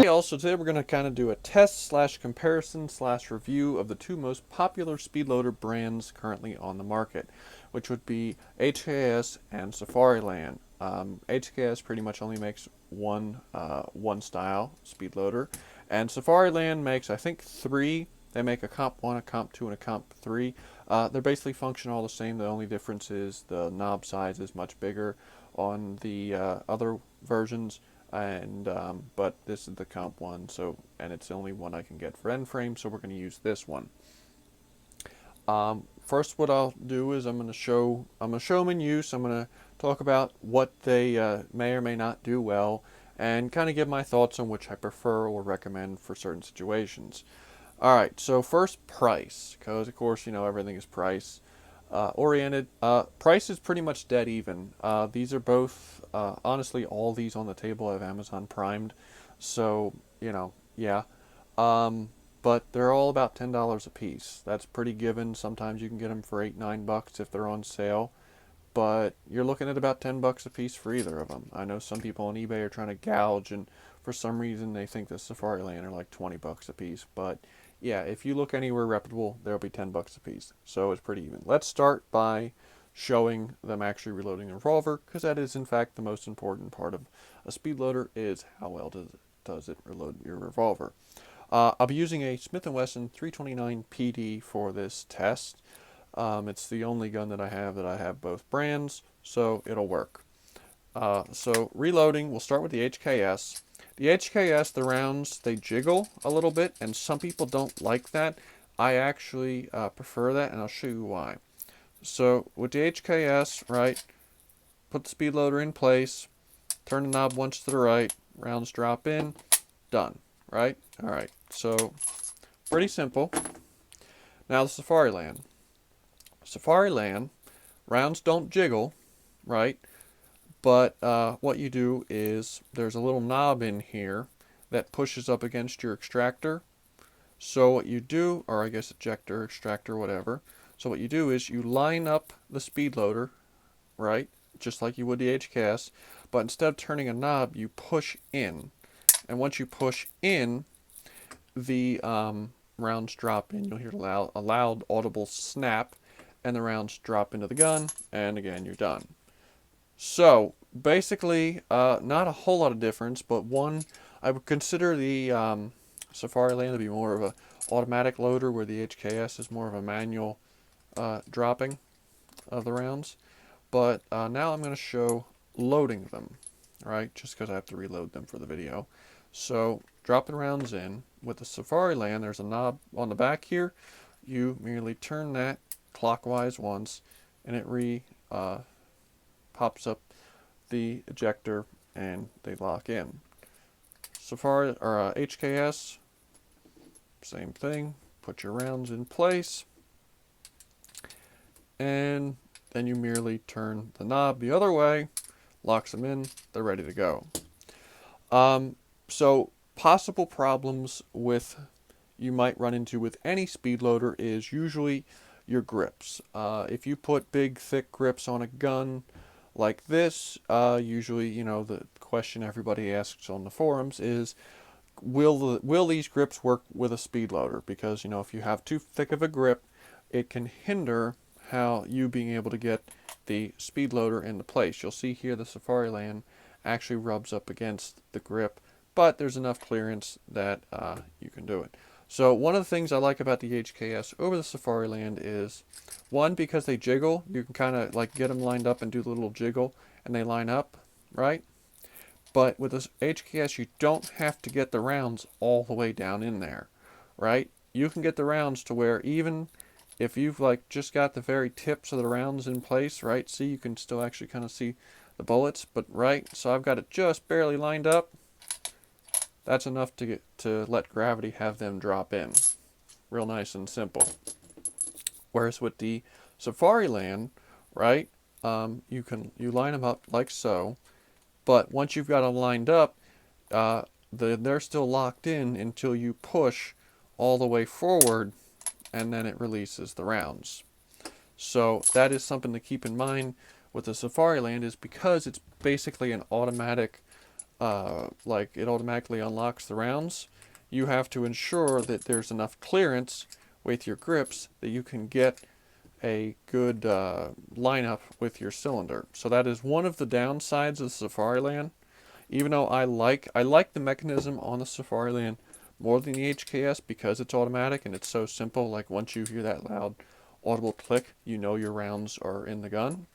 Also today we're going to kind of do a test slash comparison slash review of the two most popular speedloader brands currently on the market, which would be HKS and Safariland. HKS pretty much only makes one style speedloader, and Safariland makes, I think, three. They make a Comp 1, a Comp 2, and a Comp 3. They're basically function all the same. The only difference is the knob size is much bigger on the other versions, and but this is the Comp 1, so, and it's the only one I can get for end frame, so we're going to use this one. First, what I'll do is I'm going to show them in use. I'm going to talk about what they may or may not do well, and kind of give my thoughts on which I prefer or recommend for certain situations. Alright, so first, price, because of course, you know, everything is price oriented. Price is pretty much dead even. These are both, honestly, all these on the table have Amazon primed, so, you know, yeah. But they're all about $10 a piece. That's pretty given. Sometimes you can get them for $8, $9 if they're on sale, but you're looking at about $10 a piece for either of them. I know some people on eBay are trying to gouge, and for some reason they think the Safariland are like $20 a piece, but yeah, if you look anywhere reputable, there'll be $10 a piece. So it's pretty even. Let's start by showing them actually reloading the revolver, because that is in fact the most important part of a speed loader, is how well does it reload your revolver. I'll be using a Smith & Wesson 329 PD for this test. It's the only gun that I have both brands, so it'll work. So reloading, we'll start with the HKS. The HKS, the rounds, they jiggle a little bit, and some people don't like that. I actually prefer that, and I'll show you why. So with the HKS, right, put the speed loader in place, turn the knob once to the right, rounds drop in, done, right? All right, so pretty simple. Now the Safariland. Safariland, rounds don't jiggle, right? But what you do is there's a little knob in here that pushes up against your extractor. So what you do, or I guess ejector, extractor, whatever. So what you do is you line up the speed loader, right, just like you would the HKS, but instead of turning a knob, you push in. And once you push in, the rounds drop in. You'll hear a loud audible snap, and the rounds drop into the gun, and again, you're done. So basically, not a whole lot of difference, but one, I would consider the Safariland to be more of a automatic loader, where the HKS is more of a manual dropping of the rounds. But now I'm going to show loading them, right? Just because I have to reload them for the video. So dropping rounds in with the Safariland, there's a knob on the back here. You merely turn that clockwise once, and it pops up the ejector, and they lock in. HKS, same thing. Put your rounds in place, and then you merely turn the knob the other way, locks them in, they're ready to go. So possible problems you might run into with any speed loader is usually your grips. If you put big thick grips on a gun like this, usually, you know, the question everybody asks on the forums is, will these grips work with a speed loader? Because, you know, if you have too thick of a grip, it can hinder how you being able to get the speed loader into place. You'll see here the Safariland actually rubs up against the grip, but there's enough clearance that you can do it. So one of the things I like about the HKS over the Safariland is, one, because they jiggle, you can kind of like get them lined up and do the little jiggle, and they line up, right? But with this HKS, you don't have to get the rounds all the way down in there, right? You can get the rounds to where even if you've like just got the very tips of the rounds in place, right? See, you can still actually kind of see the bullets, but right, so I've got it just barely lined up. That's enough to let gravity have them drop in. Real nice and simple. Whereas with the Safariland, right, you line them up like so, but once you've got them lined up, they're still locked in until you push all the way forward, and then it releases the rounds. So that is something to keep in mind with the Safariland is because it's basically an automatic, like it automatically unlocks the rounds. You have to ensure that there's enough clearance with your grips that you can get a good lineup with your cylinder. So that is one of the downsides of the Safariland. Even though I like the mechanism on the Safariland more than the HKS because it's automatic and it's so simple. Like once you hear that loud audible click, you know your rounds are in the gun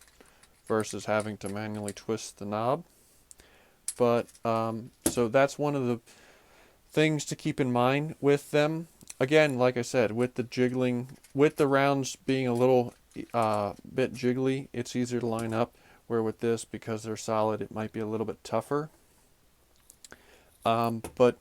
versus having to manually twist the knob. But so that's one of the things to keep in mind with them. Again, like I said, with the jiggling, with the rounds being a little bit jiggly, it's easier to line up. Where with this, because they're solid, it might be a little bit tougher. But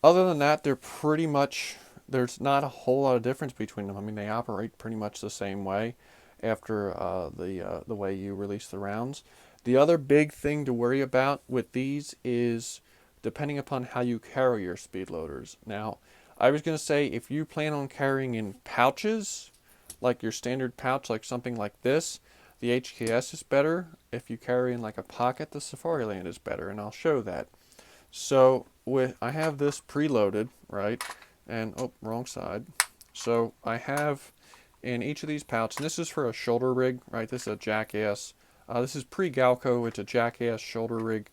other than that, they're pretty much, there's not a whole lot of difference between them. I mean, they operate pretty much the same way after the way you release the rounds. The other big thing to worry about with these is depending upon how you carry your speed loaders. Now, I was going to say if you plan on carrying in pouches, like your standard pouch, like something like this, the HKS is better. If you carry in like a pocket, the Safariland is better, and I'll show that. So I have this preloaded, right? And oh, wrong side. So I have in each of these pouches, and this is for a shoulder rig, right? This is a Jackass. This is pre-Galco. It's a Jackass shoulder rig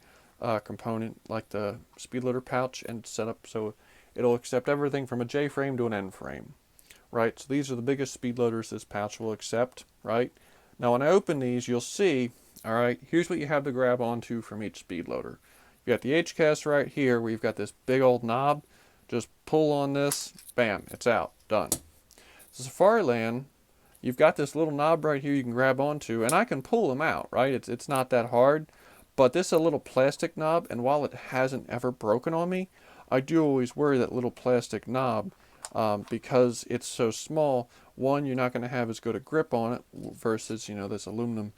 component, like the speedloader pouch, and set up so it'll accept everything from a J frame to an N frame, right? So these are the biggest speedloaders this pouch will accept, right? Now when I open these, you'll see, all right, here's what you have to grab onto from each speedloader. You got the HKS right here, where you've got this big old knob. Just pull on this, bam, it's out, done. The Safariland, you've got this little knob right here you can grab onto, and I can pull them out, right? It's not that hard, but this is a little plastic knob, and while it hasn't ever broken on me, I do always worry that little plastic knob, because it's so small, one, you're not going to have as good a grip on it versus, you know, this aluminum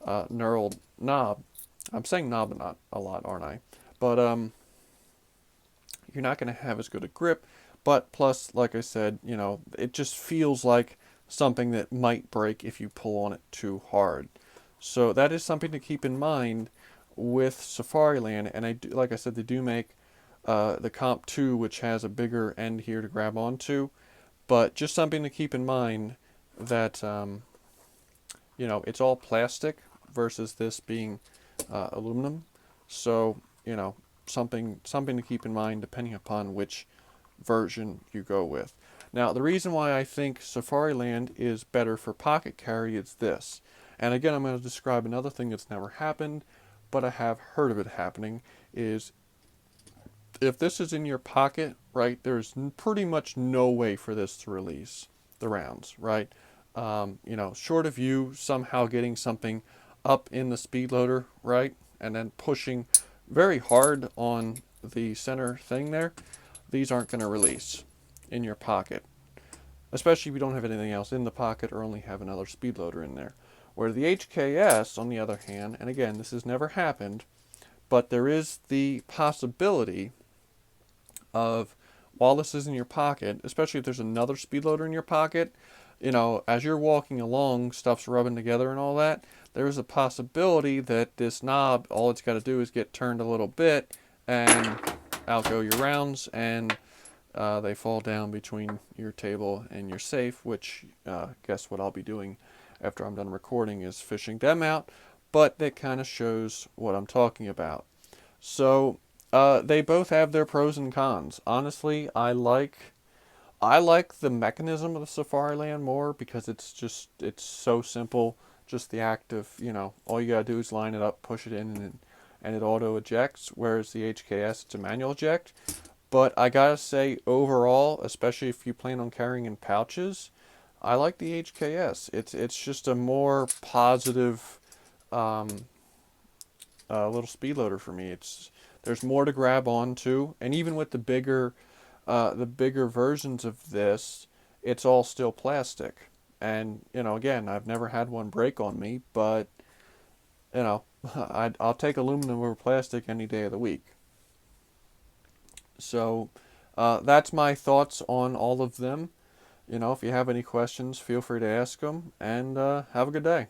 knurled knob. I'm saying knob not a lot, aren't I? But you're not going to have as good a grip. But plus, like I said, you know, it just feels like something that might break if you pull on it too hard. So that is something to keep in mind with Safariland. And I do, like I said, they do make the Comp 2, which has a bigger end here to grab onto. But just something to keep in mind that, you know, it's all plastic versus this being aluminum. So, you know, something to keep in mind depending upon which version you go with. Now, the reason why I think Safariland is better for pocket carry is this. And again, I'm going to describe another thing that's never happened, but I have heard of it happening, is if this is in your pocket, right, there's pretty much no way for this to release the rounds, right? You know, short of you somehow getting something up in the speed loader, right, and then pushing very hard on the center thing there, these aren't going to release in your pocket, especially if you don't have anything else in the pocket or only have another speed loader in there. Where the HKS, on the other hand, and again, this has never happened, but there is the possibility of, while this is in your pocket, especially if there's another speed loader in your pocket, you know, as you're walking along, stuff's rubbing together and all that, there's a possibility that this knob, all it's got to do is get turned a little bit, and out go your rounds, and they fall down between your table and your safe, which guess what I'll be doing after I'm done recording is fishing them out, but that kind of shows what I'm talking about. So they both have their pros and cons. Honestly, I like the mechanism of the Safariland more because it's so simple. Just the act of, you know, all you gotta do is line it up, push it in, and it auto ejects. Whereas the HKS, it's a manual eject. But I gotta say, overall, especially if you plan on carrying in pouches, I like the HKS. It's just a more positive little speed loader for me. There's more to grab onto, and even with the bigger versions of this, it's all still plastic. And you know, again, I've never had one break on me, but you know, I'll take aluminum over plastic any day of the week. So that's my thoughts on all of them. You know, if you have any questions, feel free to ask them, and have a good day.